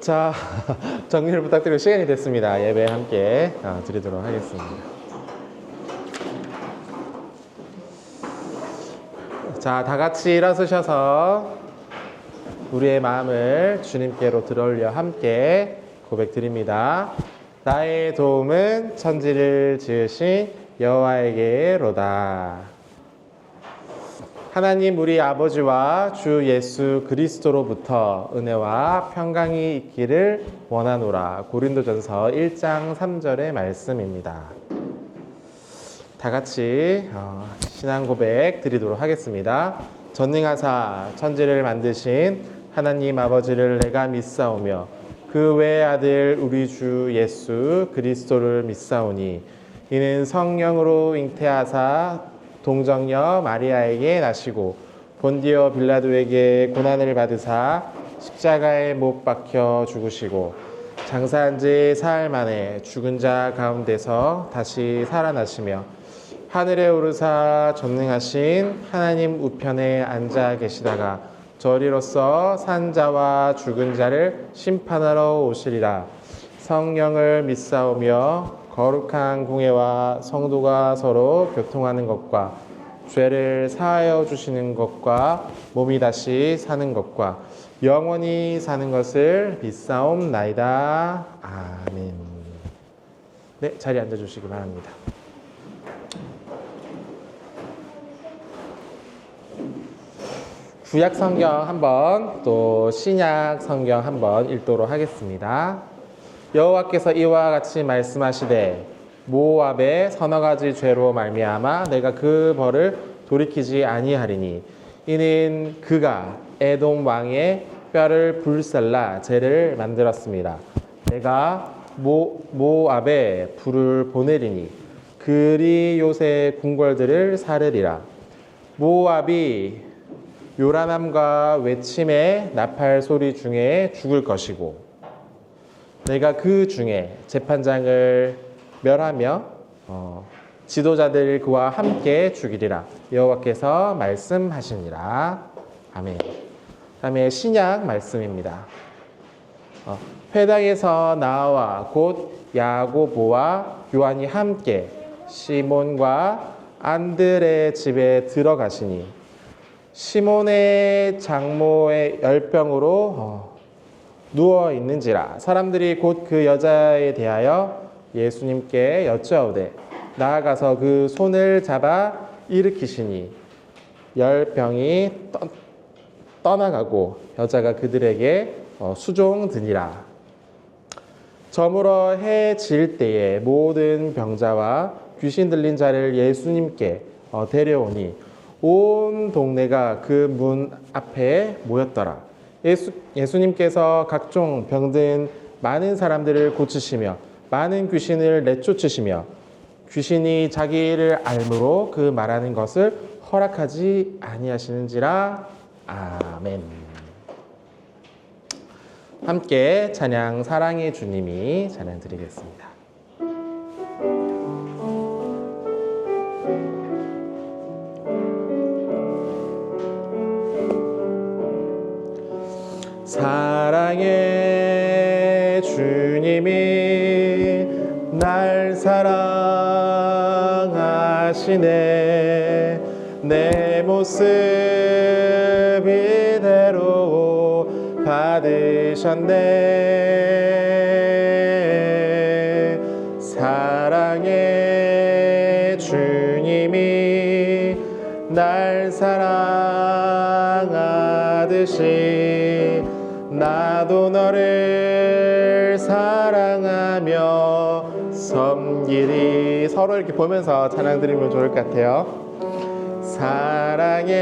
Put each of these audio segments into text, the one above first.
자, 정리를 부탁드리고 시간이 됐습니다. 예배 함께 드리도록 하겠습니다. 자, 다 같이 일어서셔서 우리의 마음을 주님께로 들어올려 함께 고백드립니다. 나의 도움은 천지를 지으신 여호와에게로다. 하나님 우리 아버지와 주 예수 그리스도로부터 은혜와 평강이 있기를 원하노라. 고린도전서 1장 3절의 말씀입니다. 다 같이 신앙 고백 드리도록 하겠습니다. 전능하사 천지를 만드신 하나님 아버지를 내가 믿사오며 그 외의 아들 우리 주 예수 그리스도를 믿사오니 이는 성령으로 잉태하사 동정녀 마리아에게 나시고 본디오 빌라도에게 고난을 받으사 십자가에 못 박혀 죽으시고 장사한 지 사흘 만에 죽은 자 가운데서 다시 살아나시며 하늘에 오르사 전능하신 하나님 우편에 앉아 계시다가 저리로서 산 자와 죽은 자를 심판하러 오시리라. 성령을 믿사오며 거룩한 공예와 성도가 서로 교통하는 것과 죄를 사하여 주시는 것과 몸이 다시 사는 것과 영원히 사는 것을 믿사옵나이다. 아멘. 네, 자리에 앉아주시기 바랍니다. 구약 성경 한번 또 신약 성경 한번 읽도록 하겠습니다. 여호와께서 이와 같이 말씀하시되 모압의 서너 가지 죄로 말미암아 내가 그 벌을 돌이키지 아니하리니 이는 그가 에돔 왕의 뼈를 불살라 죄를 만들었습니다. 내가 모압에 불을 보내리니 그리 요새 궁궐들을 사르리라. 모압이 요란함과 외침의 나팔 소리 중에 죽을 것이고 내가 그 중에 재판장을 멸하며 지도자들 그와 함께 죽이리라. 여호와께서 말씀하시니라. 아멘. 다음에 신약 말씀입니다. 회당에서 나와 곧 야고보와 요한이 함께 시몬과 안드레 집에 들어가시니 시몬의 장모의 열병으로 누워 있는지라. 사람들이 곧 그 여자에 대하여 예수님께 여쭈어오되 나아가서 그 손을 잡아 일으키시니 열병이 떠나가고 여자가 그들에게 수종드니라. 저물어 해 질 때에 모든 병자와 귀신 들린 자를 예수님께 데려오니 온 동네가 그 문 앞에 모였더라. 예수님께서 각종 병든 많은 사람들을 고치시며 많은 귀신을 내쫓으시며 귀신이 자기를 알므로 그 말하는 것을 허락하지 아니하시는지라. 아멘. 함께 찬양 사랑의 주님이 찬양 드리겠습니다. 사랑의 주님이 날 사랑하시네. 내 모습 이대로 받으셨네. 사랑의 주님이 날 사랑하듯이 나도 너를 사랑하며 섬기리. 서로 이렇게 보면서 찬양 드리면 좋을 것 같아요. 사랑의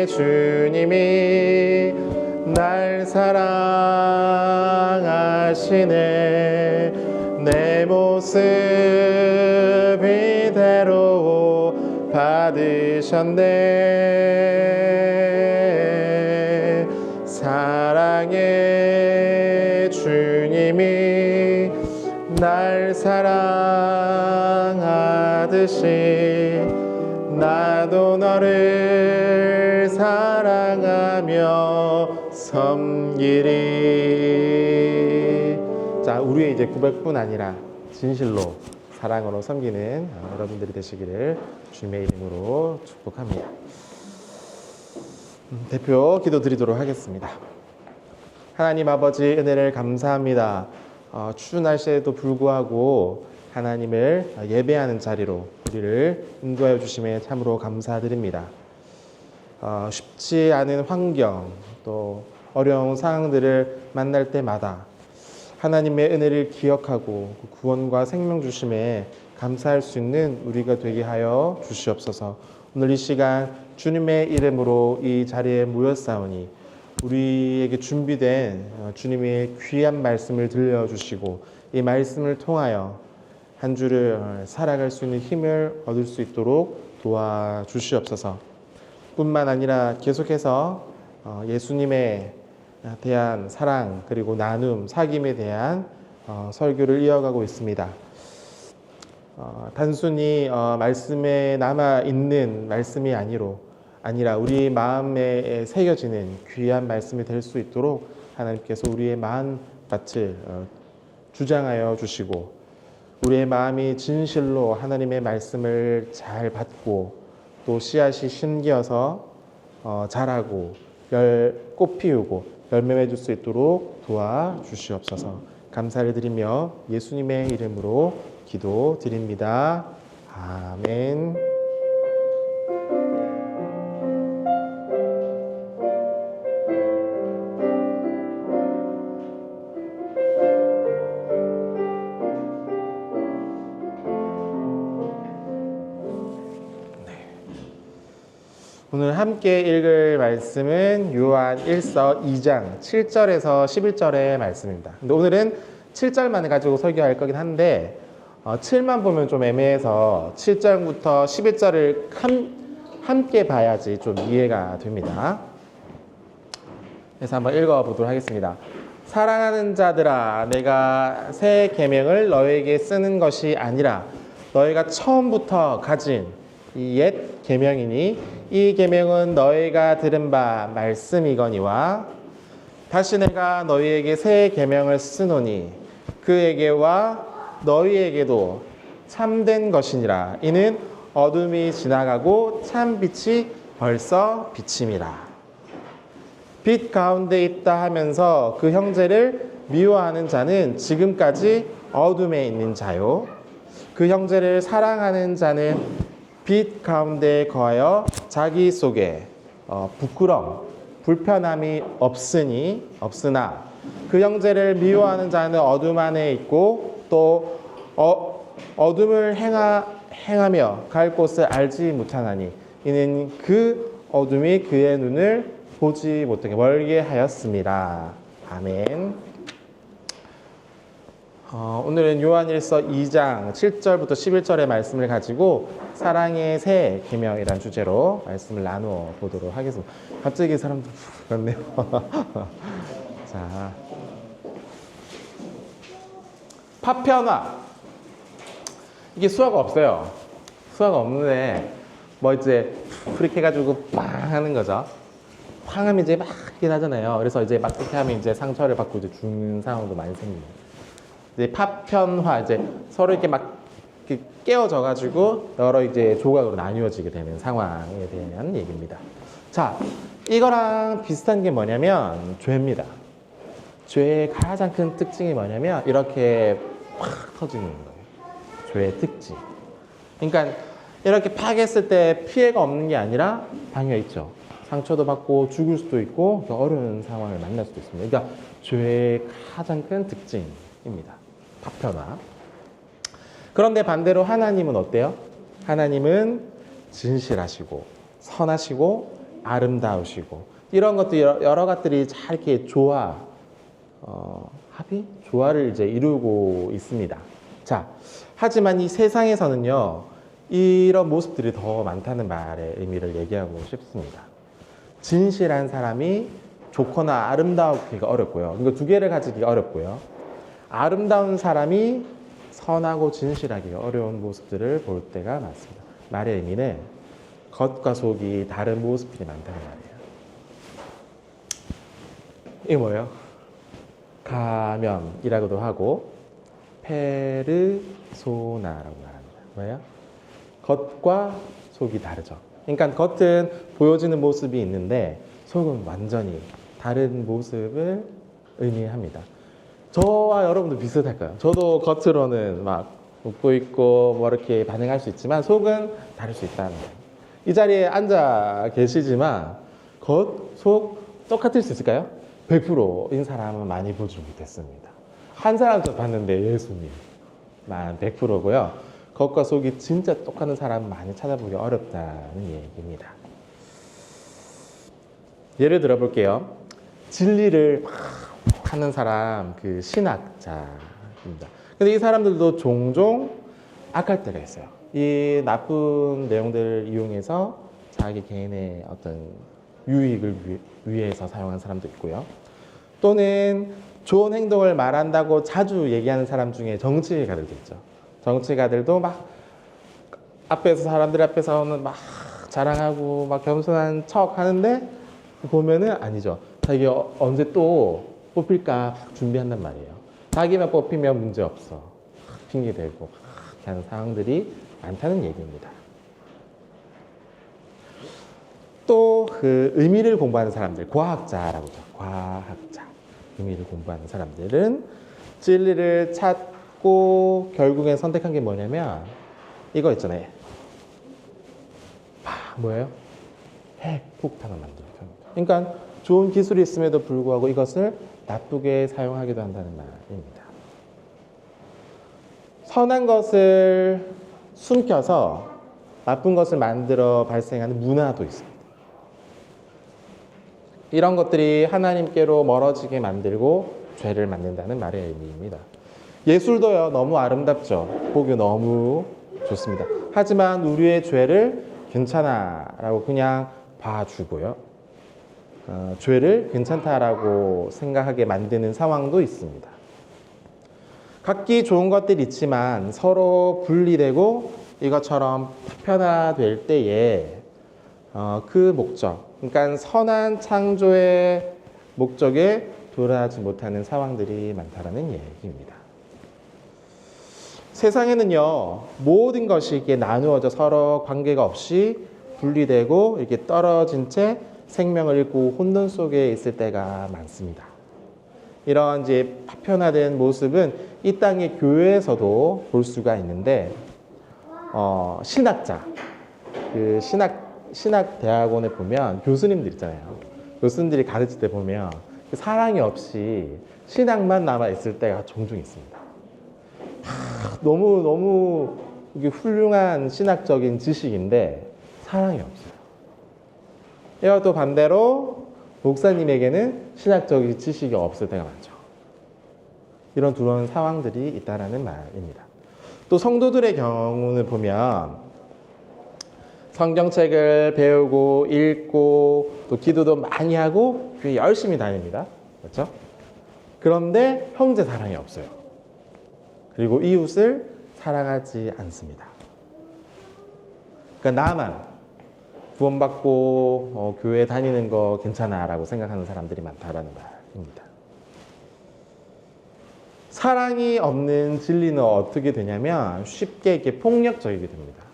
주님이 날 사랑하시네. 내 모습 이대로 받으셨네. 사랑의 주님이 날 사랑하듯이 나도 너를 사랑하며 섬기리. 자, 우리의 이제 고백뿐 아니라 진실로 사랑으로 섬기는 여러분들이 되시기를 주님의 이름으로 축복합니다. 대표 기도 드리도록 하겠습니다. 하나님 아버지, 은혜를 감사합니다. 추운 날씨에도 불구하고 하나님을 예배하는 자리로 우리를 인도하여 주심에 참으로 감사드립니다. 쉽지 않은 환경, 또 어려운 상황들을 만날 때마다 하나님의 은혜를 기억하고 구원과 생명 주심에 감사할 수 있는 우리가 되게 하여 주시옵소서. 오늘 이 시간 주님의 이름으로 이 자리에 모였사오니 우리에게 준비된 주님의 귀한 말씀을 들려주시고 이 말씀을 통하여 한 주를 살아갈 수 있는 힘을 얻을 수 있도록 도와주시옵소서. 뿐만 아니라 계속해서 예수님에 대한 사랑, 그리고 나눔, 사귐에 대한 설교를 이어가고 있습니다. 단순히 말씀에 남아있는 말씀이 아니라 우리 마음에 새겨지는 귀한 말씀이 될 수 있도록 하나님께서 우리의 마음밭을 주장하여 주시고 우리의 마음이 진실로 하나님의 말씀을 잘 받고 또 씨앗이 심겨서 자라고 꽃 피우고 열매 맺을 수 있도록 도와주시옵소서. 감사를 드리며 예수님의 이름으로 기도드립니다. 아멘. 오늘 함께 읽을 말씀은 요한 1서 2장 7절에서 11절의 말씀입니다. 근데 오늘은 7절만 가지고 설교할 거긴 한데 7만 보면 좀 애매해서 7절부터 11절을 함께 봐야지 좀 이해가 됩니다. 그래서 한번 읽어보도록 하겠습니다. 사랑하는 자들아, 내가 새 계명을 너에게 쓰는 것이 아니라 너희가 처음부터 가진 이 옛 계명이니 이 계명은 너희가 들은 바 말씀이거니와 다시 내가 너희에게 새 계명을 쓰노니 그에게와 너희에게도 참된 것이니라. 이는 어둠이 지나가고 참 빛이 벌써 비침이라. 빛 가운데 있다 하면서 그 형제를 미워하는 자는 지금까지 어둠에 있는 자요. 그 형제를 사랑하는 자는 빛 가운데 거하여 자기 속에 부끄럼, 불편함이 없으나 그 형제를 미워하는 자는 어둠 안에 있고 또 어둠을 행하며 갈 곳을 알지 못하나니 이는 그 어둠이 그의 눈을 보지 못하게 멀게 하였습니다. 아멘. 오늘은 요한일서 2장 7절부터 11절의 말씀을 가지고 사랑의 새 계명이라는 주제로 말씀을 나누어 보도록 하겠습니다. 갑자기 사람들 그렇네요. 자, 파편화. 이게 수화가 없어요. 수화가 없는데 뭐 이제 그렇게 해가지고 빵 하는 거죠. 빵 하면 이제 막 이렇게 나잖아요. 그래서 이제 막 이렇게 하면 이제 상처를 받고 이제 죽는 상황도 많이 생깁니다. 이제 파편화, 이제 서로 이렇게 막 이렇게 깨어져 가지고 여러 이제 조각으로 나뉘어지게 되는 상황에 대한 얘기입니다. 자, 이거랑 비슷한 게 뭐냐면 죄입니다. 죄의 가장 큰 특징이 뭐냐면 이렇게 팍 터지는 거예요. 죄의 특징. 그러니까 이렇게 팍 했을 때 피해가 없는 게 아니라 방해가 있죠. 상처도 받고 죽을 수도 있고 어려운 상황을 만날 수도 있습니다. 그러니까 죄의 가장 큰 특징입니다. 파편화. 그런데 반대로 하나님은 어때요? 하나님은 진실하시고 선하시고 아름다우시고 이런 것들 여러 것들이 잘 이렇게 조화를 이제 이루고 있습니다. 자, 하지만 이 세상에서는요 이런 모습들이 더 많다는 말의 의미를 얘기하고 싶습니다. 진실한 사람이 좋거나 아름다우기가 어렵고요. 이거 두 개를 가지기가 어렵고요. 아름다운 사람이 선하고 진실하기가 어려운 모습들을 볼 때가 많습니다. 말의 의미는 겉과 속이 다른 모습들이 많다는 말이에요. 이게 뭐예요? 가면이라고도 하고 페르소나라고 말합니다. 뭐예요? 겉과 속이 다르죠. 그러니까 겉은 보여지는 모습이 있는데 속은 완전히 다른 모습을 의미합니다. 저와 여러분도 비슷할 거예요. 저도 겉으로는 막 웃고 있고 뭐 이렇게 반응할 수 있지만 속은 다를 수 있다는 거예요. 이 자리에 앉아 계시지만 겉, 속 똑같을 수 있을까요? 100%인 사람은 많이 보지 못했습니다. 한 사람 저 봤는데 예수님만 100%고요. 겉과 속이 진짜 똑같은 사람은 많이 찾아보기 어렵다는 얘기입니다. 예를 들어 볼게요. 진리를 막 하는 사람, 그 신학자입니다. 근데 이 사람들도 종종 악할 때가 있어요. 이 나쁜 내용들을 이용해서 자기 개인의 어떤 유익을 위해서 사용하는 사람도 있고요. 또는 좋은 행동을 말한다고 자주 얘기하는 사람 중에 정치가들도 있죠. 정치가들도 막 앞에서 사람들 앞에서는 막 자랑하고 막 겸손한 척 하는데 보면은 아니죠. 자기 언제 또 뽑힐까 준비한단 말이에요. 자기만 뽑히면 문제 없어. 핑계 대고 이렇게 하는 상황들이 많다는 얘기입니다. 또 그 의미를 공부하는 사람들, 과학자라고 하죠. 과학자. 의미를 공부하는 사람들은 진리를 찾고 결국엔 선택한 게 뭐냐면 이거 있잖아요. 뭐예요? 핵폭탄을 만들어요. 그러니까 좋은 기술이 있음에도 불구하고 이것을 나쁘게 사용하기도 한다는 말입니다. 선한 것을 숨겨서 나쁜 것을 만들어 발생하는 문화도 있습니다. 이런 것들이 하나님께로 멀어지게 만들고 죄를 만든다는 말의 의미입니다. 예술도요, 너무 아름답죠. 보기 너무 좋습니다. 하지만 우리의 죄를 괜찮아라고 그냥 봐주고요. 죄를 괜찮다라고 생각하게 만드는 상황도 있습니다. 각기 좋은 것들이 있지만 서로 분리되고 이것처럼 파편화될 때에 그 목적, 그러니까 선한 창조의 목적에 도달하지 못하는 상황들이 많다는 얘기입니다. 세상에는요, 모든 것이 이렇게 나누어져 서로 관계가 없이 분리되고 이렇게 떨어진 채 생명을 잃고 혼돈 속에 있을 때가 많습니다. 이런 이제 파편화된 모습은 이 땅의 교회에서도 볼 수가 있는데, 신학자, 그 신학대학원에 보면 교수님들 있잖아요. 교수님들이 가르칠 때 보면 사랑이 없이 신학만 남아있을 때가 종종 있습니다. 너무 이게 훌륭한 신학적인 지식인데 사랑이 없어요. 이와 또 반대로 목사님에게는 신학적인 지식이 없을 때가 많죠. 이런 두려운 상황들이 있다는 말입니다. 또 성도들의 경우는 보면 성경책을 배우고 읽고 또 기도도 많이 하고 교회 열심히 다닙니다. 그렇죠? 그런데 형제 사랑이 없어요. 그리고 이웃을 사랑하지 않습니다. 그러니까 나만 구원받고 교회 다니는 거 괜찮아 라고 생각하는 사람들이 많다라는 말입니다. 사랑이 없는 진리는 어떻게 되냐면 쉽게 이렇게 폭력적이게 됩니다.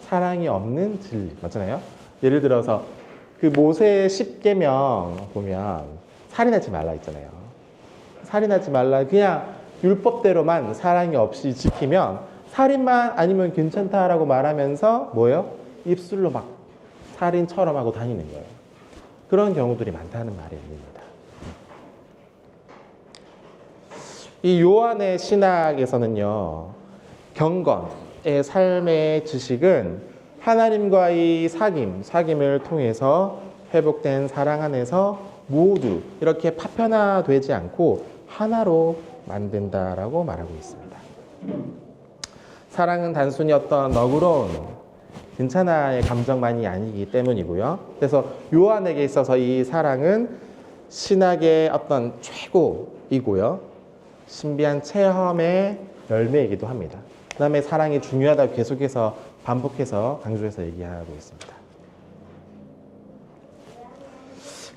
사랑이 없는 진리 맞잖아요. 예를 들어서 그 모세의 10계명 보면 살인하지 말라 있잖아요. 살인하지 말라 그냥 율법대로만 사랑이 없이 지키면 살인만 아니면 괜찮다라고 말하면서 뭐예요? 입술로 막 살인처럼 하고 다니는 거예요. 그런 경우들이 많다는 말입니다. 이 요한의 신학에서는요, 경건의 삶의 지식은 하나님과의 사귐을 통해서 회복된 사랑 안에서 모두 이렇게 파편화되지 않고 하나로 만든다라고 말하고 있습니다. 사랑은 단순히 어떤 너그러운 괜찮아의 감정만이 아니기 때문이고요. 그래서 요한에게 있어서 이 사랑은 신학의 어떤 최고이고요. 신비한 체험의 열매이기도 합니다. 그 다음에 사랑이 중요하다고 계속해서 반복해서 강조해서 얘기하고 있습니다.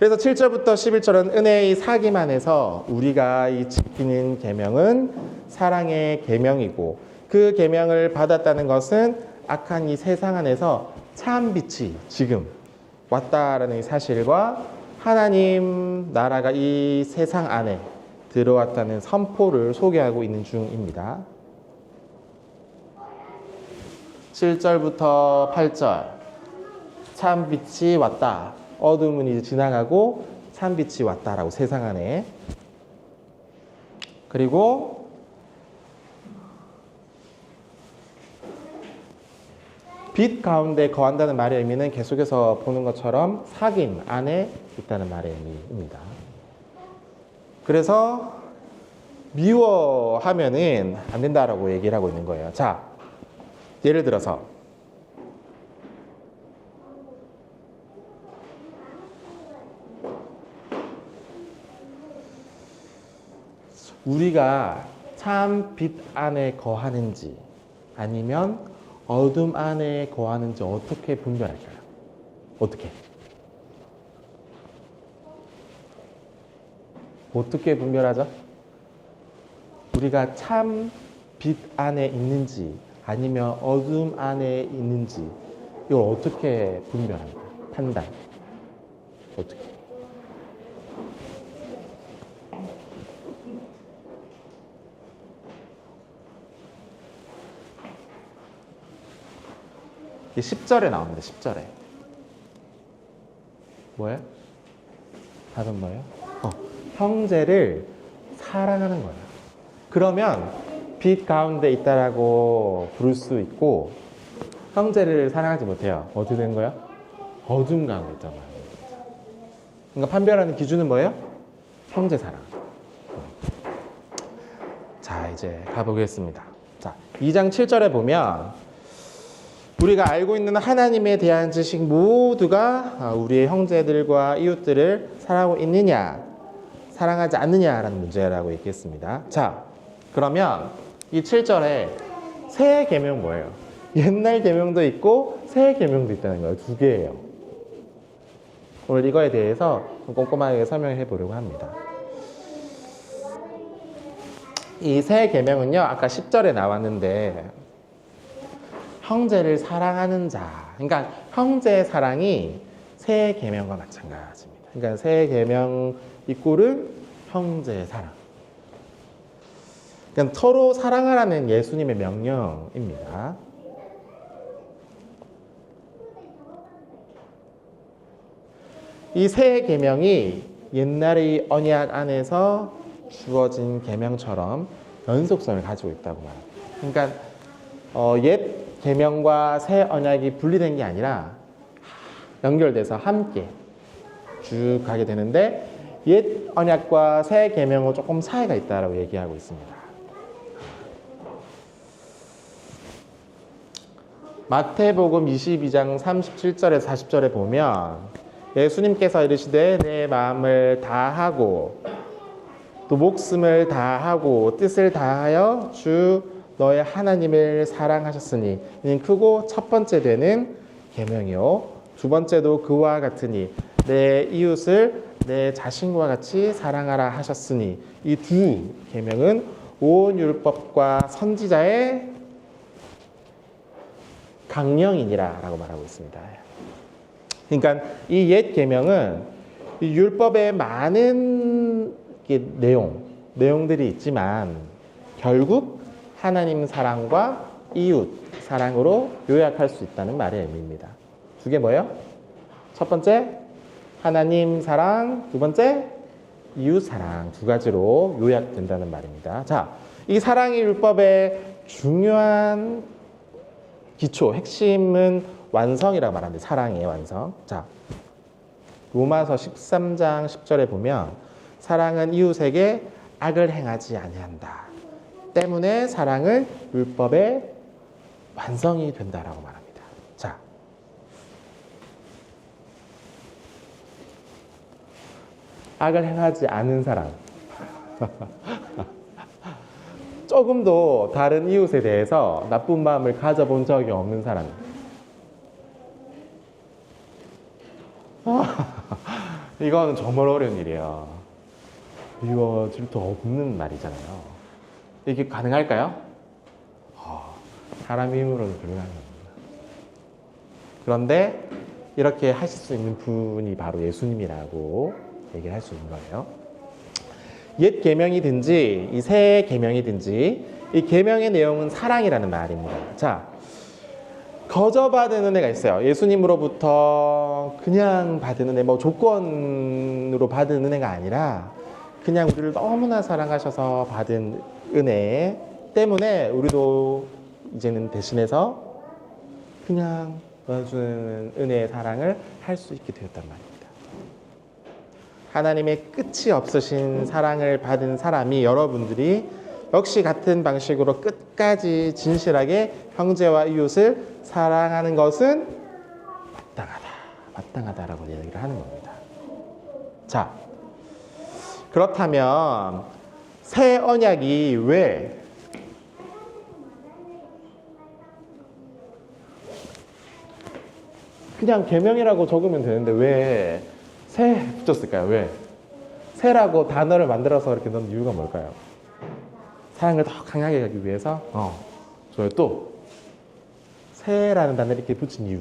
그래서 7절부터 11절은 은혜의 사귐 안에서 우리가 이 지키는 계명은 사랑의 계명이고 그 계명을 받았다는 것은 악한 이 세상 안에서 참 빛이 지금 왔다라는 이 사실과 하나님 나라가 이 세상 안에 들어왔다는 선포를 소개하고 있는 중입니다. 7절부터 8절 참 빛이 왔다. 어둠은 이제 지나가고 참 빛이 왔다라고 세상 안에. 그리고 빛 가운데 거한다는 말의 의미는 계속해서 보는 것처럼 사귐 안에 있다는 말의 의미입니다. 그래서 미워하면은 안 된다라고 얘기를 하고 있는 거예요. 자, 예를 들어서 우리가 참 빛 안에 거하는지 아니면 어둠 안에 거하는지 어떻게 분별할까요? 어떻게 분별하죠? 우리가 참 빛 안에 있는지 아니면 어둠 안에 있는지 이걸 어떻게 분별합니까? 판단. 어떻게? 이게 10절에 나옵니다. 10절에. 뭐예요? 답은 뭐예요? 형제를 사랑하는 거예요. 그러면 빛 가운데 있다라고 부를 수 있고 형제를 사랑하지 못해요. 어떻게 된 거예요? 어둠 가운데 있단 말이에요. 그러니까 판별하는 기준은 뭐예요? 형제 사랑. 자, 이제 가보겠습니다. 자, 2장 7절에 보면 우리가 알고 있는 하나님에 대한 지식 모두가 우리의 형제들과 이웃들을 사랑하고 있느냐, 사랑하지 않느냐라는 문제라고 얘기했습니다. 자, 그러면 이 7절에 새 계명 뭐예요? 옛날 계명도 있고 새 계명도 있다는 거예요. 두 개예요. 오늘 이거에 대해서 꼼꼼하게 설명해 보려고 합니다. 이 새 계명은요, 아까 10절에 나왔는데 형제를 사랑하는 자, 그러니까 형제의 사랑이 새 계명과 마찬가지입니다. 그러니까 새 계명 이꼴은 형제의 사랑. 그러니까 서로 사랑하라는 예수님의 명령입니다. 이 새 계명이 옛날의 언약 안에서 주어진 계명처럼 연속성을 가지고 있다고 말합니다. 그러니까 옛 계명과 새 언약이 분리된 게 아니라 연결돼서 함께 쭉 가게 되는데 옛 언약과 새 계명은 조금 차이가 있다라고 얘기하고 있습니다. 마태복음 22장 37절에서 40절에 보면 예수님께서 이르시되 내 마음을 다하고 또 목숨을 다하고 뜻을 다하여 주 너의 하나님을 사랑하셨으니 이는 크고 첫 번째 되는 계명이요 두 번째도 그와 같으니 내 이웃을 내 자신과 같이 사랑하라 하셨으니 이 두 계명은 온 율법과 선지자의 강령이니라 라고 말하고 있습니다. 그러니까 이 옛 계명은 이 율법의 많은 내용들이 있지만 결국 하나님 사랑과 이웃 사랑으로 요약할 수 있다는 말의 의미입니다. 두 개 뭐예요? 첫 번째 하나님 사랑, 두 번째 이웃 사랑, 두 가지로 요약된다는 말입니다. 자, 이 사랑의 율법의 중요한 기초, 핵심은 완성이라고 말하는데 사랑의 완성. 자, 로마서 13장 10절에 보면 사랑은 이웃에게 악을 행하지 아니한다. 때문에 사랑은 율법의 완성이 된다라고 말합니다. 자, 악을 행하지 않은 사람. 조금도 다른 이웃에 대해서 나쁜 마음을 가져본 적이 없는 사람. 이건 정말 어려운 일이에요. 이거 질투 없는 말이잖아요. 이게 가능할까요? 사람 힘으로는 불가능한 겁니다. 그런데 이렇게 하실 수 있는 분이 바로 예수님이라고 얘기를 할 수 있는 거예요. 옛 계명이든지 이 새 계명이든지 이 계명의 내용은 사랑이라는 말입니다. 자, 거저 받은 은혜가 있어요. 예수님으로부터 그냥 받은 은혜, 뭐 조건으로 받은 은혜가 아니라 그냥 우리를 너무나 사랑하셔서 받은 은혜 때문에 우리도 이제는 대신해서 그냥 넣어주는 은혜의 사랑을 할 수 있게 되었단 말입니다. 하나님의 끝이 없으신 사랑을 받은 사람이 여러분들이 역시 같은 방식으로 끝까지 진실하게 형제와 이웃을 사랑하는 것은 마땅하다라고 얘기를 하는 겁니다. 자, 그렇다면 새 언약이 왜 그냥 계명이라고 적으면 되는데 왜 새 붙였을까요? 왜? 새라고 단어를 만들어서 이렇게 넣은 이유가 뭘까요? 사랑을 더 강하게 하기 위해서? 좋아요. 또 새라는 단어를 이렇게 붙인 이유.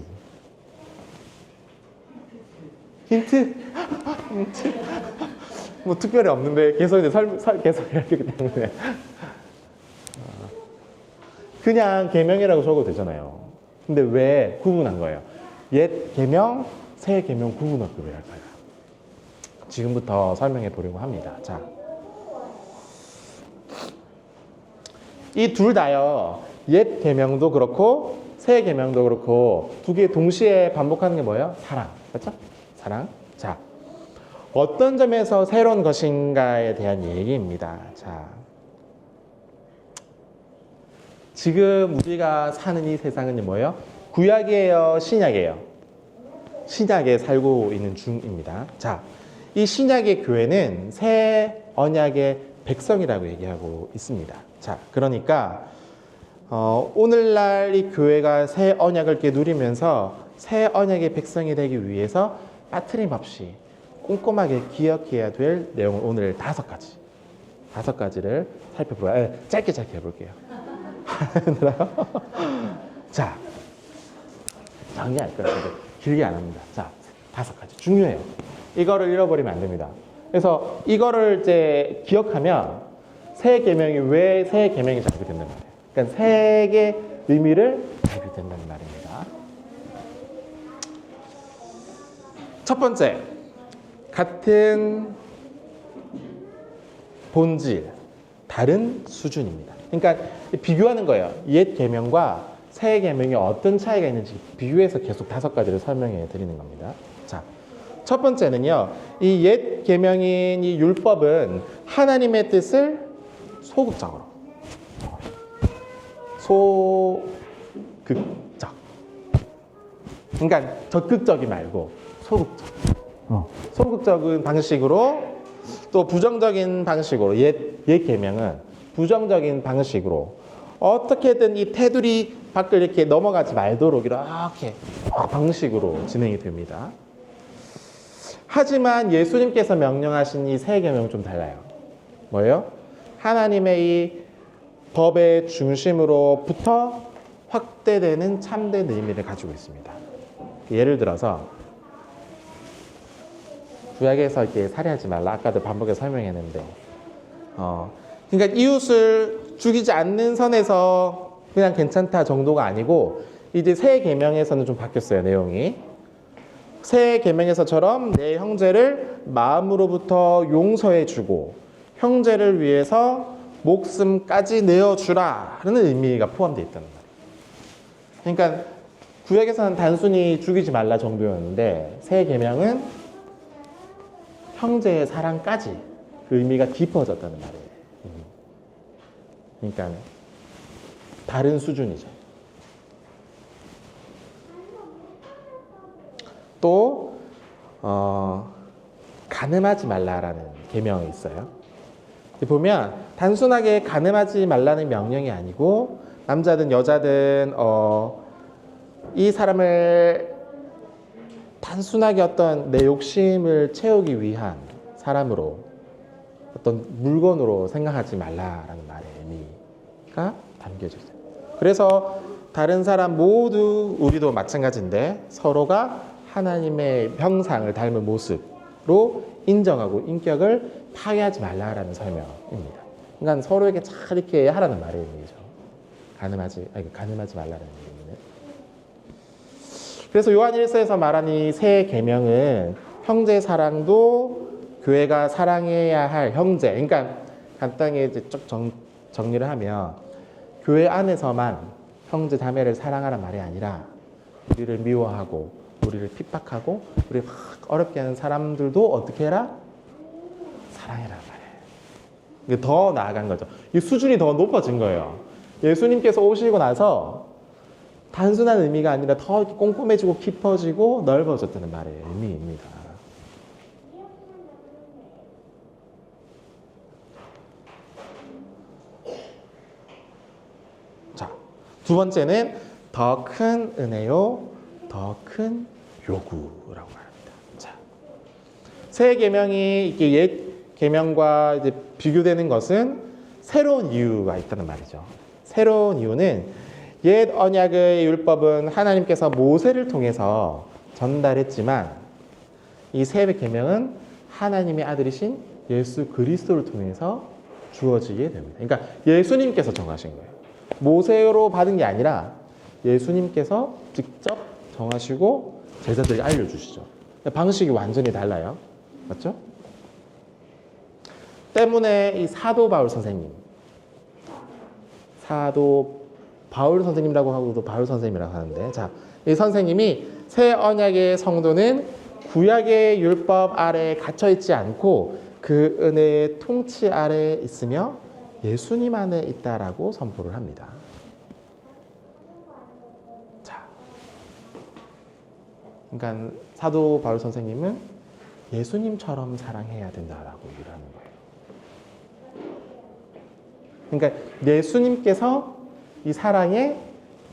힌트? 뭐 특별히 없는데 계속 이제 계속 이렇기 때문에 그냥 계명이라고 적어도 되잖아요. 근데 왜 구분한 거예요? 옛 계명, 새 계명 구분을 왜 할까요? 지금부터 설명해 보려고 합니다. 자, 이 둘 다요. 옛 계명도 그렇고 새 계명도 그렇고 두 개 동시에 반복하는 게 뭐예요? 사랑. 그렇죠? 사랑. 자, 어떤 점에서 새로운 것인가에 대한 얘기입니다. 자, 지금 우리가 사는 이 세상은 뭐예요? 구약이에요? 신약이에요? 신약에 살고 있는 중입니다. 자, 이 신약의 교회는 새 언약의 백성이라고 얘기하고 있습니다. 자, 그러니까 오늘날 이 교회가 새 언약을 이렇게 누리면서 새 언약의 백성이 되기 위해서 빠트림 없이 꼼꼼하게 기억해야 될 내용을 오늘 다섯 가지를 살펴볼게요. 짧게 해볼게요. 자, 정리할 거예요. 길게 안 합니다. 자, 다섯 가지 중요해요. 이거를 잃어버리면 안 됩니다. 그래서 이거를 이제 기억하면 새 계명이 왜 새 계명이 잡게 된단 말이에요. 그러니까 새의 의미를 알게 된다는 말입니다. 첫 번째, 같은 본질, 다른 수준입니다. 그러니까 비교하는 거예요. 옛 계명과 새 계명이 어떤 차이가 있는지 비교해서 계속 다섯 가지를 설명해 드리는 겁니다. 자, 첫 번째는요. 이 옛 계명인 이 율법은 하나님의 뜻을 소극적으로, 소극적. 그러니까 적극적이 말고 소극적. 소극적인 방식으로 또 부정적인 방식으로 옛 계명은 부정적인 방식으로 어떻게든 이 테두리 밖을 이렇게 넘어가지 말도록 이렇게 방식으로 진행이 됩니다. 하지만 예수님께서 명령하신 이 새 계명은 좀 달라요. 뭐예요? 하나님의 이 법의 중심으로부터 확대되는 참된 의미를 가지고 있습니다. 예를 들어서 구약에서 이렇게 살해하지 말라. 아까도 반복해서 설명했는데, 그러니까 이웃을 죽이지 않는 선에서 그냥 괜찮다 정도가 아니고 이제 새 계명에서는 좀 바뀌었어요. 내용이. 새 계명에서처럼 내 형제를 마음으로부터 용서해주고 형제를 위해서 목숨까지 내어주라는 의미가 포함되어 있다는 말이에요. 그러니까 구약에서는 단순히 죽이지 말라 정도였는데 새 계명은 형제의 사랑까지 그 의미가 깊어졌다는 말이에요. 그러니까 다른 수준이죠. 또 간음하지 말라라는 계명이 있어요. 보면 단순하게 간음하지 말라는 명령이 아니고 남자든 여자든 이 사람을 단순하게 어떤 내 욕심을 채우기 위한 사람으로 어떤 물건으로 생각하지 말라라는 말의 의미가 담겨져 있어요. 그래서 다른 사람 모두 우리도 마찬가지인데 서로가 하나님의 형상을 닮은 모습으로 인정하고 인격을 파괴하지 말라라는 설명입니다. 그러니까 서로에게 잘 이렇게 하라는 말의 의미죠. 가늠하지 말라는 의미는. 그래서 요한 1서에서 말한 이 새 계명은 형제 사랑도 교회가 사랑해야 할 형제. 그러니까 간단히 이제 쭉 정리를 하면 교회 안에서만 형제 자매를 사랑하란 말이 아니라 우리를 미워하고 우리를 핍박하고 우리를 막 어렵게 하는 사람들도 어떻게 해라? 사랑해라 말이에요. 더 나아간 거죠. 이 수준이 더 높아진 거예요. 예수님께서 오시고 나서 단순한 의미가 아니라 더 꼼꼼해지고 깊어지고 넓어졌다는 말의 의미입니다. 자, 두 번째는 더 큰 은혜요, 더 큰 요구라고 말합니다. 자, 새 계명이 이게 옛 계명과 이제 비교되는 것은 새로운 이유가 있다는 말이죠. 새로운 이유는 옛 언약의 율법은 하나님께서 모세를 통해서 전달했지만 이 새 계명은 하나님의 아들이신 예수 그리스도를 통해서 주어지게 됩니다. 그러니까 예수님께서 정하신 거예요. 모세로 받은 게 아니라 예수님께서 직접 정하시고 제자들에게 알려주시죠. 방식이 완전히 달라요. 맞죠? 때문에 이 사도 바울 선생님, 사도 바울 선생님이라고 하고도 바울 선생님이라고 하는데, 자, 이 선생님이 새 언약의 성도는 구약의 율법 아래 갇혀 있지 않고 그 은혜의 통치 아래 있으며 예수님 안에 있다라고 선포를 합니다. 자, 그러니까 사도 바울 선생님은 예수님처럼 사랑해야 된다라고 얘기를 하는 거예요. 그러니까 예수님께서 이 사랑의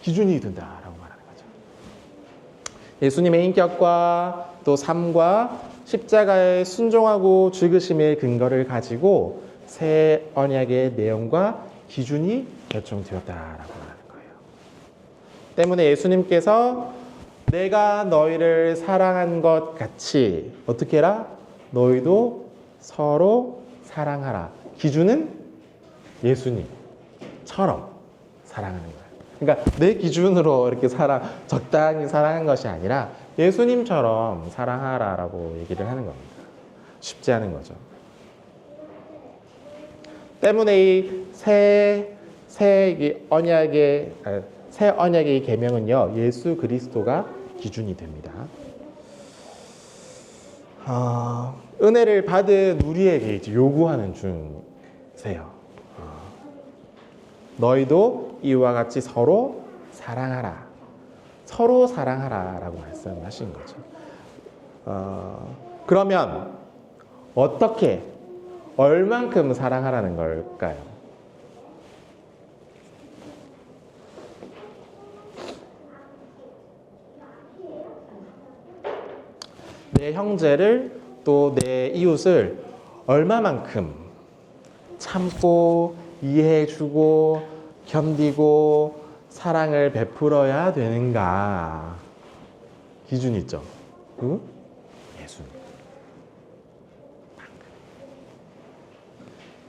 기준이 된다라고 말하는 거죠. 예수님의 인격과 또 삶과 십자가에 순종하고 죽으심의 근거를 가지고 새 언약의 내용과 기준이 결정되었다라고 말하는 거예요. 때문에 예수님께서 내가 너희를 사랑한 것 같이 어떻게 해라? 너희도 서로 사랑하라. 기준은 예수님처럼 사랑하는 거예요. 그러니까 내 기준으로 이렇게 적당히 사랑한 것이 아니라 예수님처럼 사랑하라라고 얘기를 하는 겁니다. 쉽지 않은 거죠. 때문에 이 새 언약의 계명은요, 예수 그리스도가 기준이 됩니다. 은혜를 받은 우리에게 이제 요구하는 중세요. 너희도 이와 같이 서로 사랑하라. 서로 사랑하라라고 말씀하신 거죠. 그러면 어떻게, 얼만큼 사랑하라는 걸까요? 내 형제를 또 내 이웃을 얼마만큼 참고 이해해주고 견디고 사랑을 베풀어야 되는가 기준이 있죠. 예수님.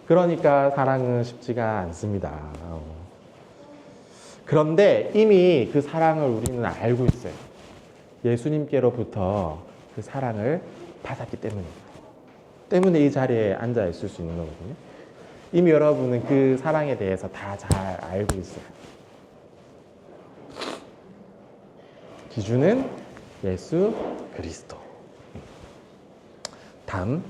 그러니까 사랑은 쉽지가 않습니다. 그런데 이미 그 사랑을 우리는 알고 있어요. 예수님께로부터 그 사랑을 받았기 때문에 이 자리에 앉아 있을 수 있는 거거든요. 이미 여러분은 그 사랑에 대해서 다 잘 알고 있어요. 기준은 예수 그리스도. 다음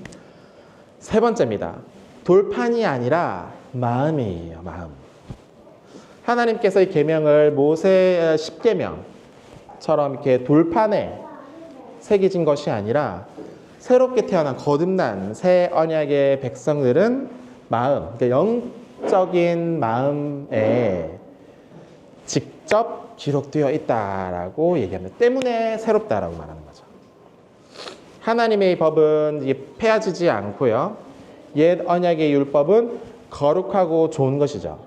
세 번째입니다. 돌판이 아니라 마음이에요. 마음. 하나님께서 이 계명을 모세 10계명처럼 이렇게 돌판에 새겨진 것이 아니라 새롭게 태어난 거듭난 새 언약의 백성들은 마음, 그러니까 영적인 마음에 직접 기록되어 있다라고 얘기합니다. 때문에 새롭다라고 말하는 거죠. 하나님의 법은 이게 폐하지지 않고요. 옛 언약의 율법은 거룩하고 좋은 것이죠.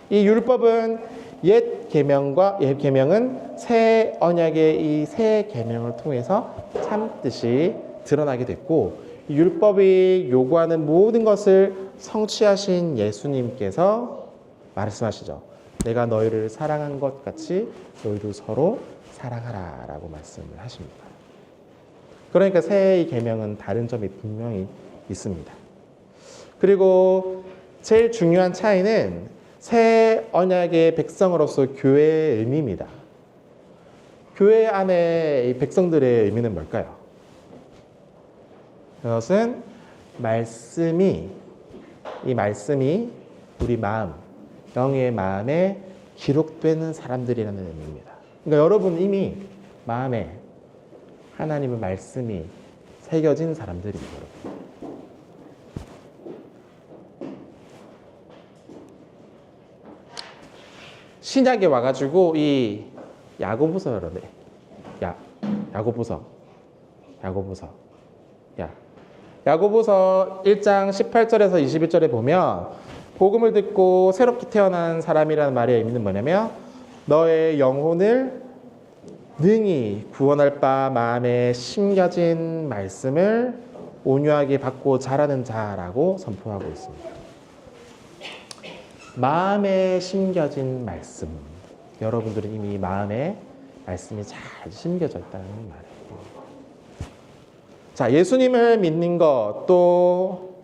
이 율법은 옛 계명은 새 언약의 이 새 계명을 통해서 참듯이 드러나게 됐고, 이 율법이 요구하는 모든 것을 성취하신 예수님께서 말씀하시죠. 내가 너희를 사랑한 것 같이 너희도 서로 사랑하라라고 말씀을 하십니다. 그러니까 새 계명은 다른 점이 분명히 있습니다. 그리고 제일 중요한 차이는 새 언약의 백성으로서 교회의 의미입니다. 교회 안에 이 백성들의 의미는 뭘까요? 그것은 이 말씀이 우리 마음, 영의 마음에 기록되는 사람들이라는 의미입니다. 그러니까 여러분 이미 마음에 하나님의 말씀이 새겨진 사람들입니다. 여러분. 신약에 와가지고 이 야고보서라네. 야고보서. 야고보서 1장 18절에서 21절에 보면 복음을 듣고 새롭게 태어난 사람이라는 말의 의미는 뭐냐면 너의 영혼을 능히 구원할 바 마음에 심겨진 말씀을 온유하게 받고 자라는 자라고 선포하고 있습니다. 마음에 심겨진 말씀. 여러분들은 이미 마음에 말씀이 잘 심겨져 있다는 말이에요. 자, 예수님을 믿는 것, 또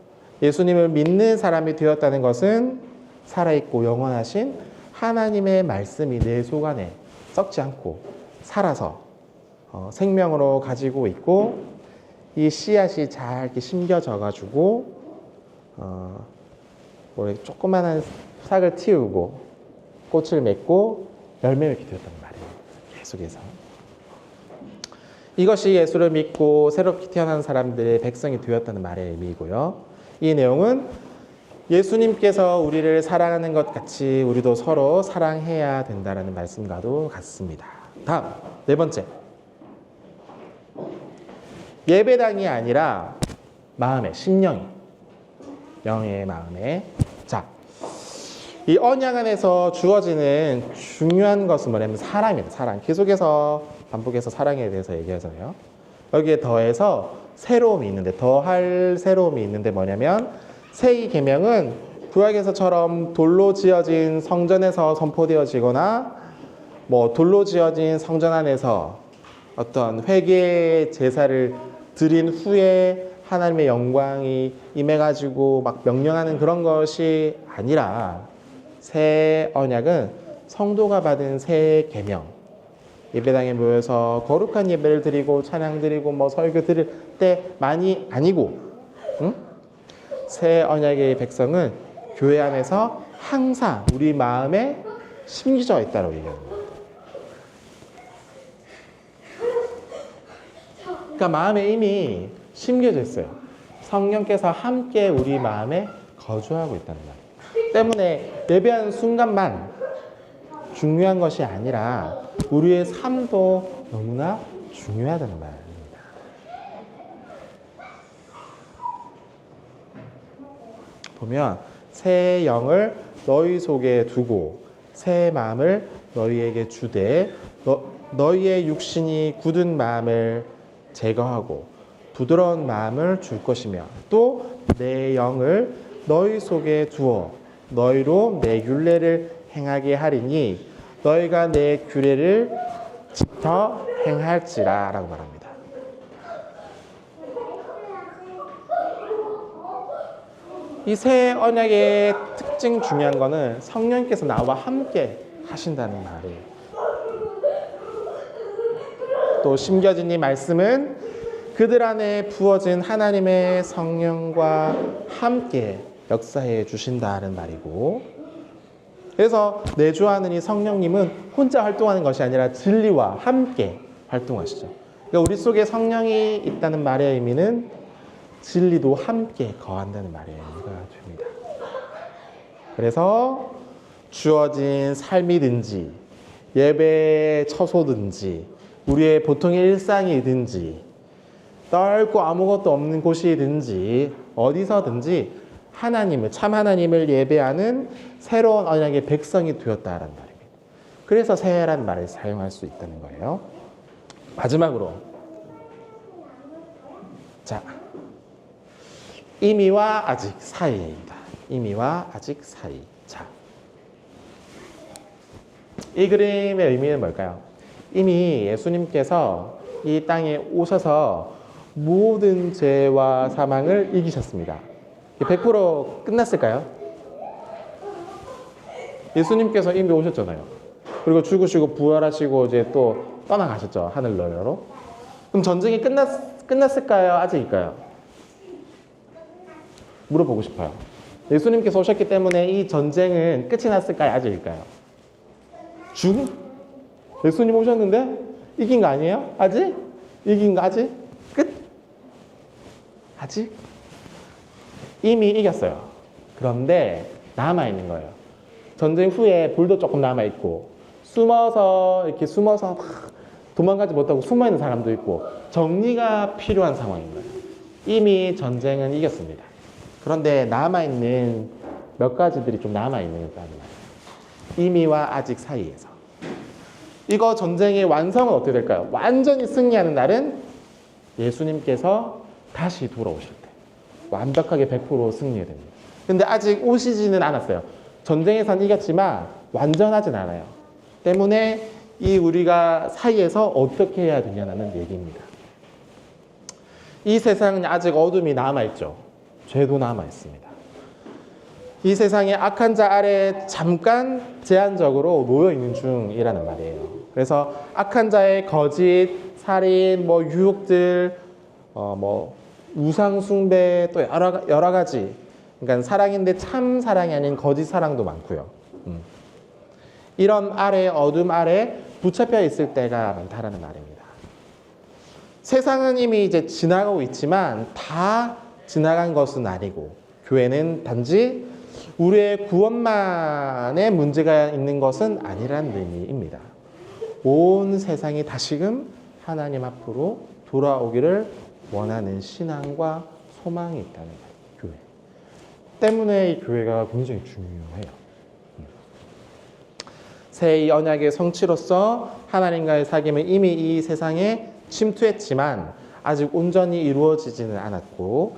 예수님을 믿는 사람이 되었다는 것은 살아있고 영원하신 하나님의 말씀이 내 속 안에 썩지 않고 살아서 생명으로 가지고 있고, 이 씨앗이 잘 이렇게 심겨져가지고 조그만한 싹을 틔우고 꽃을 맺고 열매를 맺게 되었단 말이에요. 계속해서. 이것이 예수를 믿고 새롭게 태어난 사람들의 백성이 되었다는 말의 의미이고요. 이 내용은 예수님께서 우리를 사랑하는 것 같이 우리도 서로 사랑해야 된다는 말씀과도 같습니다. 다음, 네 번째. 예배당이 아니라 마음의 심령이, 영의 마음에. 자, 이 언약 안에서 주어지는 중요한 것은 뭐냐면 사랑입니다. 사랑. 계속해서 반복해서 사랑에 대해서 얘기하잖아요. 여기에 더해서 새로움이 있는데, 더할 새로움이 있는데 뭐냐면 새 계명은 구약에서처럼 돌로 지어진 성전에서 선포되어지거나 돌로 지어진 성전 안에서 어떤 회개 제사를 드린 후에 하나님의 영광이 임해가지고 막 명령하는 그런 것이 아니라, 새 언약은 성도가 받은 새 계명, 예배당에 모여서 거룩한 예배를 드리고 찬양 드리고 설교 드릴 때만이 아니고, 새 언약의 백성은 교회 안에서 항상 우리 마음에 심겨져 있다고 얘기합니다. 그러니까 마음에 이미 심겨져 있어요. 성령께서 함께 우리 마음에 거주하고 있다는 말이에요. 때문에 예배하는 순간만 중요한 것이 아니라 우리의 삶도 너무나 중요하다는 말입니다. 보면 새 영을 너희 속에 두고 새 마음을 너희에게 주되 너희의 육신이 굳은 마음을 제거하고 부드러운 마음을 줄 것이며, 또 내 영을 너희 속에 두어 너희로 내 율례를 행하게 하리니 너희가 내 규례를 지켜 행할지라 라고 말합니다. 이 새 언약의 특징 중요한 거는 성령께서 나와 함께 하신다는 말이에요. 또 심겨진 이 말씀은 그들 안에 부어진 하나님의 성령과 함께 역사해 주신다는 말이고, 그래서 내주하는 이 성령님은 혼자 활동하는 것이 아니라 진리와 함께 활동하시죠. 그러니까 우리 속에 성령이 있다는 말의 의미는 진리도 함께 거한다는 말의 의미가 됩니다. 그래서 주어진 삶이든지 예배의 처소든지 우리의 보통의 일상이든지 넓고 아무것도 없는 곳이든지 어디서든지 하나님을 참 하나님을 예배하는 새로운 언약의 백성이 되었다라는 말입니다. 그래서 새해란 말을 사용할 수 있다는 거예요. 마지막으로 자, 이미와 아직 사이입니다. 이미와 아직 사이. 자, 이 그림의 의미는 뭘까요? 이미 예수님께서 이 땅에 오셔서 모든 죄와 사망을 이기셨습니다. 100% 끝났을까요? 예수님께서 이미 오셨잖아요. 그리고 죽으시고 부활하시고 이제 또 떠나가셨죠. 하늘 나라로. 그럼 전쟁이 끝났을까요? 아직일까요? 물어보고 싶어요. 예수님께서 오셨기 때문에 이 전쟁은 끝이 났을까요? 아직일까요? 예수님 오셨는데 이긴 거 아니에요? 아직? 이긴 거 아직? 끝? 아직? 이미 이겼어요. 그런데 남아있는 거예요. 전쟁 후에 불도 조금 남아있고 이렇게 숨어서 막 도망가지 못하고 숨어있는 사람도 있고 정리가 필요한 상황인 거예요. 이미 전쟁은 이겼습니다. 그런데 남아있는 몇 가지들이 좀 남아있는 거라는 말이에요. 이미와 아직 사이에서. 이거 전쟁의 완성은 어떻게 될까요? 완전히 승리하는 날은 예수님께서 다시 돌아오실 때 완벽하게 100% 승리가 됩니다. 근데 아직 오시지는 않았어요. 전쟁에선 이겼지만 완전하진 않아요. 때문에 이 우리가 사이에서 어떻게 해야 되냐는 얘기입니다. 이 세상은 아직 어둠이 남아있죠. 죄도 남아있습니다. 이 세상에 악한 자 아래 잠깐 제한적으로 놓여있는 중이라는 말이에요. 그래서 악한 자의 거짓, 살인, 유혹들, 우상 숭배, 또 여러 가지. 그러니까 사랑인데 참 사랑이 아닌 거짓 사랑도 많고요. 이런 어둠 아래 붙잡혀 있을 때가 많다라는 말입니다. 세상은 이미 이제 지나가고 있지만 다 지나간 것은 아니고 교회는 단지 우리의 구원만의 문제가 있는 것은 아니라는 의미입니다. 온 세상이 다시금 하나님 앞으로 돌아오기를 원하는 신앙과 소망이 있다는 거예요. 교회. 때문에 이 교회가 굉장히 중요해요. 새 언약의 성취로서 하나님과의 사귐은 이미 이 세상에 침투했지만 아직 온전히 이루어지지는 않았고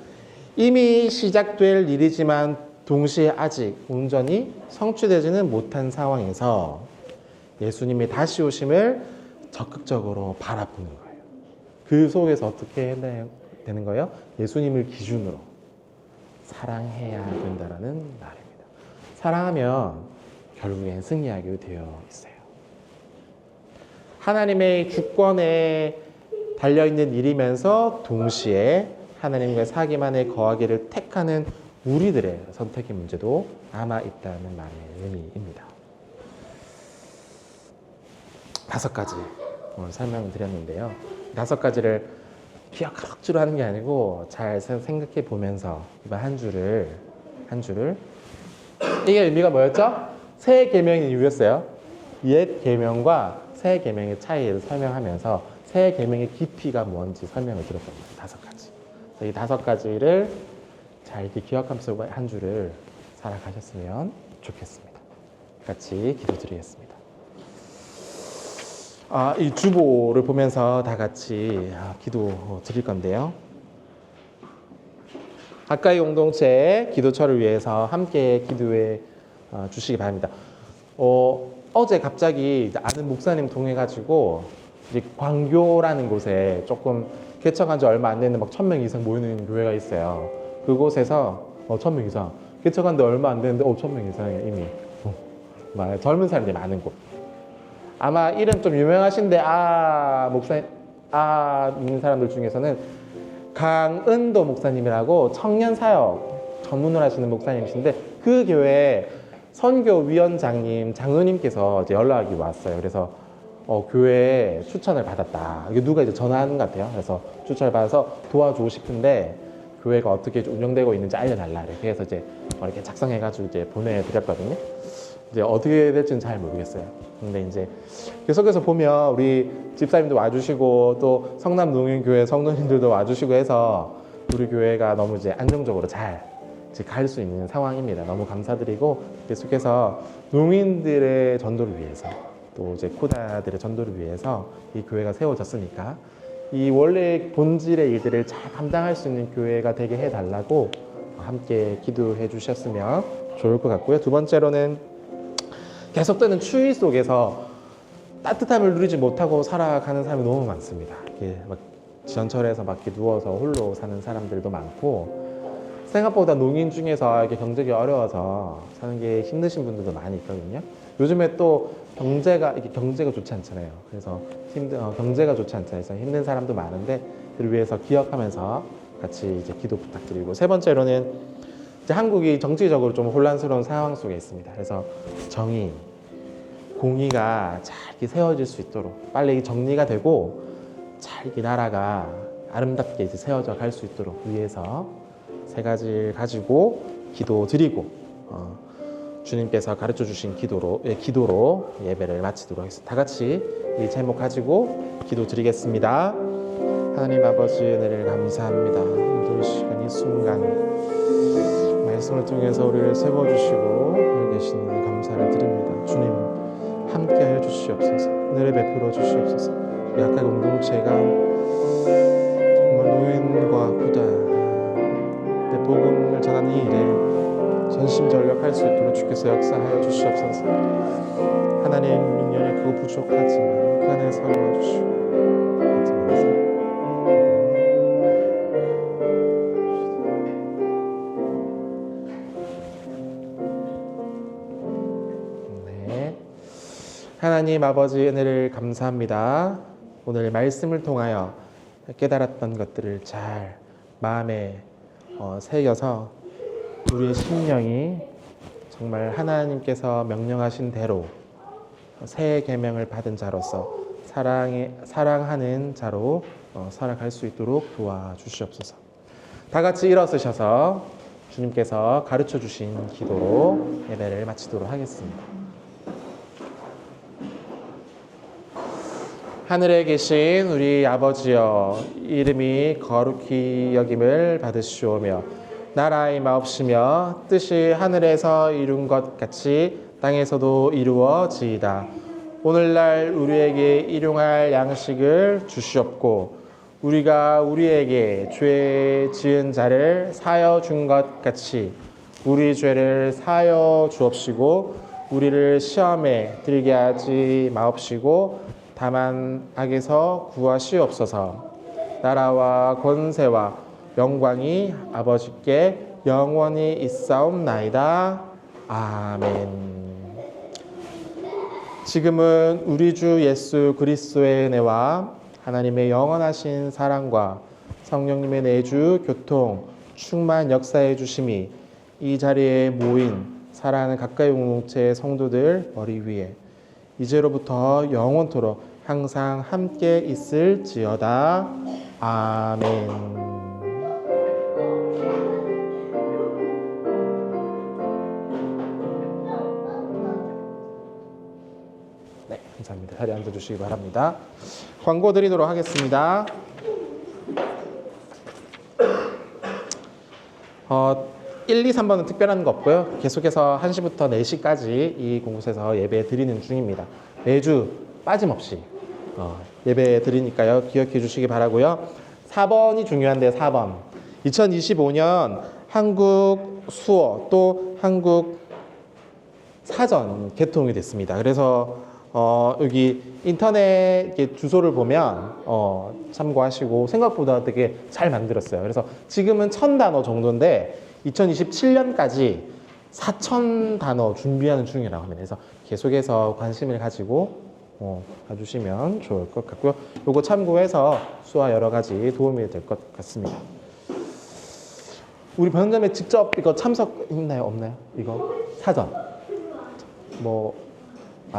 이미 시작될 일이지만 동시에 아직 온전히 성취되지는 못한 상황에서 예수님이 다시 오심을 적극적으로 바라보는 거예요. 그 속에서 어떻게 해야 되는 거예요? 예수님을 기준으로 사랑해야 된다는 말입니다. 사랑하면 결국엔 승리하게 되어 있어요. 하나님의 주권에 달려있는 일이면서 동시에 하나님과의 사귐 안에 거하기를 택하는 우리들의 선택의 문제도 남아있다는 말의 의미입니다. 5가지 오늘 설명을 드렸는데요. 5가지를 기억하락주로 하는 게 아니고 잘 생각해 보면서 이번 한 주를 이게 의미가 뭐였죠? 새 계명의 이유였어요. 옛 계명과 새 계명의 차이를 설명하면서 새 계명의 깊이가 뭔지 설명을 드렸던 거예요. 5가지. 이 5가지를 잘 이렇게 기억하면서 한 주를 살아가셨으면 좋겠습니다. 같이 기도드리겠습니다. 이 주보를 보면서 다 같이 기도 드릴 건데요. 가까이 공동체의 기도처를 위해서 함께 기도해 주시기 바랍니다. 어제 갑자기 아는 목사님 통해가지고 이제 광교라는 곳에 조금 개척한 지 얼마 안 되는 1000명 이상 모이는 교회가 있어요. 그곳에서 1000명 이상 개척한 지 얼마 안 되는데 1000명 이상이 이미 젊은 사람들이 많은 곳. 아마 이름 좀 유명하신데 목사님 있는 사람들 중에서는 강은도 목사님이라고 청년 사역 전문을 하시는 목사님이신데 그 교회 선교위원장님 장로님께서 이제 연락이 왔어요. 그래서 교회에 추천을 받았다. 이게 누가 이제 전화하는 것 같아요. 그래서 추천을 받아서 도와주고 싶은데 교회가 어떻게 운영되고 있는지 알려달라. 이렇게 해서 이제 이렇게 작성해가지고 이제 보내드렸거든요. 이제 어떻게 될지는 잘 모르겠어요. 근데 이제 계속해서 보면 우리 집사님도 와주시고 또 성남 농인교회 성도님들도 와주시고 해서 우리 교회가 너무 이제 안정적으로 잘 갈 수 있는 상황입니다. 너무 감사드리고 계속해서 농인들의 전도를 위해서 또 이제 코다들의 전도를 위해서 이 교회가 세워졌으니까 이 원래 본질의 일들을 잘 감당할 수 있는 교회가 되게 해달라고 함께 기도해 주셨으면 좋을 것 같고요. 두 번째로는 계속되는 추위 속에서 따뜻함을 누리지 못하고 살아가는 사람이 너무 많습니다. 이게 막 지하철에서 막 이렇게 누워서 홀로 사는 사람들도 많고 생각보다 농인 중에서 이렇게 경제가 어려워서 사는 게 힘드신 분들도 많이 있거든요. 요즘에 또 경제가 좋지 않잖아요. 그래서 경제가 좋지 않잖아요. 그래서 힘든 사람도 많은데 그를 위해서 기억하면서 같이 이제 기도 부탁드리고 세 번째로는 이제 한국이 정치적으로 좀 혼란스러운 상황 속에 있습니다. 그래서 정의, 공의가 잘 이렇게 세워질 수 있도록 빨리 정리가 되고 잘 이 나라가 아름답게 이제 세워져 갈 수 있도록 위해서 세 가지를 가지고 기도드리고 주님께서 가르쳐 주신 기도로 예배를 마치도록 하겠습니다. 다 같이 이 제목 가지고 기도드리겠습니다. 하나님 아버지 은혜를 감사합니다. 오늘 시간 이 순간 말씀을 통해서 우리를 세워주시고 여기 계신 분 감사를 드립니다. 주님 함께하여 주시옵소서. 은혜를 베풀어 주시옵소서. 우리 아까 공동체가 정말 노인과 구다 내 복음을 전하는 이 일에 전심전력할 수 있도록 주께서 역사하여 주시옵소서. 하나님 능력이 그거 부족하지만 그 안에서 도와주시고 하나님 아버지 은혜를 감사합니다. 오늘 말씀을 통하여 깨달았던 것들을 잘 마음에 새겨서 우리의 심령이 정말 하나님께서 명령하신 대로 새 계명을 받은 자로서 사랑하는 자로 살아갈 수 있도록 도와주시옵소서. 다 같이 일어서셔서 주님께서 가르쳐 주신 기도로 예배를 마치도록 하겠습니다. 하늘에 계신 우리 아버지여, 이름이 거룩히 여김을 받으시오며 나라의 마옵시며 뜻이 하늘에서 이룬 것 같이 땅에서도 이루어지이다. 오늘날 우리에게 일용할 양식을 주시옵고 우리가 우리에게 죄 지은 자를 사여 준 것 같이 우리 죄를 사여 주옵시고 우리를 시험에 들게 하지 마옵시고 다만 악에서 구하시옵소서. 나라와 권세와 영광이 아버지께 영원히 있사옵나이다. 아멘. 지금은 우리 주 예수 그리스도의 은혜와 하나님의 영원하신 사랑과 성령님의 내주 교통 충만 역사해 주심이 이 자리에 모인 사랑하는 가까이 공동체의 성도들 머리 위에 이제로부터 영원토록 항상 함께 있을지어다. 아멘. 네, 감사합니다. 자리에 앉아주시기 바랍니다. 광고 드리도록 하겠습니다. 1, 2, 3번은 특별한 거 없고요. 계속해서 1시부터 4시까지 이 곳에서 예배 드리는 중입니다. 매주 빠짐없이 예배 드리니까요. 기억해 주시기 바라고요. 4번이 중요한데요. 4번. 2025년 한국 수어 또 한국 사전 개통이 됐습니다. 그래서 여기 인터넷 주소를 보면 참고하시고 생각보다 되게 잘 만들었어요. 그래서 지금은 1000단어 정도인데 2027년까지 4000단어 준비하는 중이라고 합니다. 그래서 계속해서 관심을 가지고 봐주시면 좋을 것 같고요. 요거 참고해서 수와 여러 가지 도움이 될 것 같습니다. 우리 변호사님 직접 이거 참석 있나요? 없나요? 이거 사전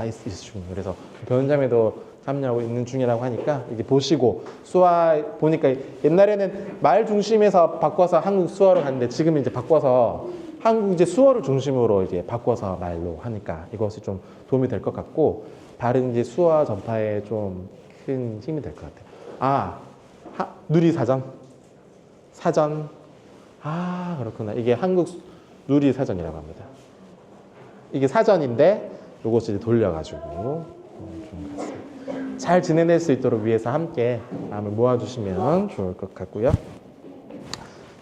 있으시군요. 그래서 변호사님도 참여하고 있는 중이라고 하니까 이게 보시고 수화 보니까 옛날에는 말 중심에서 바꿔서 한국 수어로 갔는데 지금 이제 바꿔서 한국 이제 수어를 중심으로 이제 바꿔서 말로 하니까 이것이 좀 도움이 될 것 같고 바른 이제 수어 전파에 좀 큰 힘이 될 것 같아요. 아, 누리사전? 사전? 아, 그렇구나. 이게 한국 누리사전이라고 합니다. 이게 사전인데 요것을 돌려가지고 좀 같습니다. 잘 지내낼 수 있도록 위해서 함께 마음을 모아주시면 좋을 것 같고요.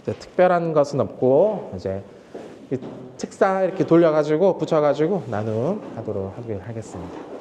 이제 특별한 것은 없고 이제 책상 이렇게 돌려가지고 붙여가지고 나눔하도록 하겠습니다.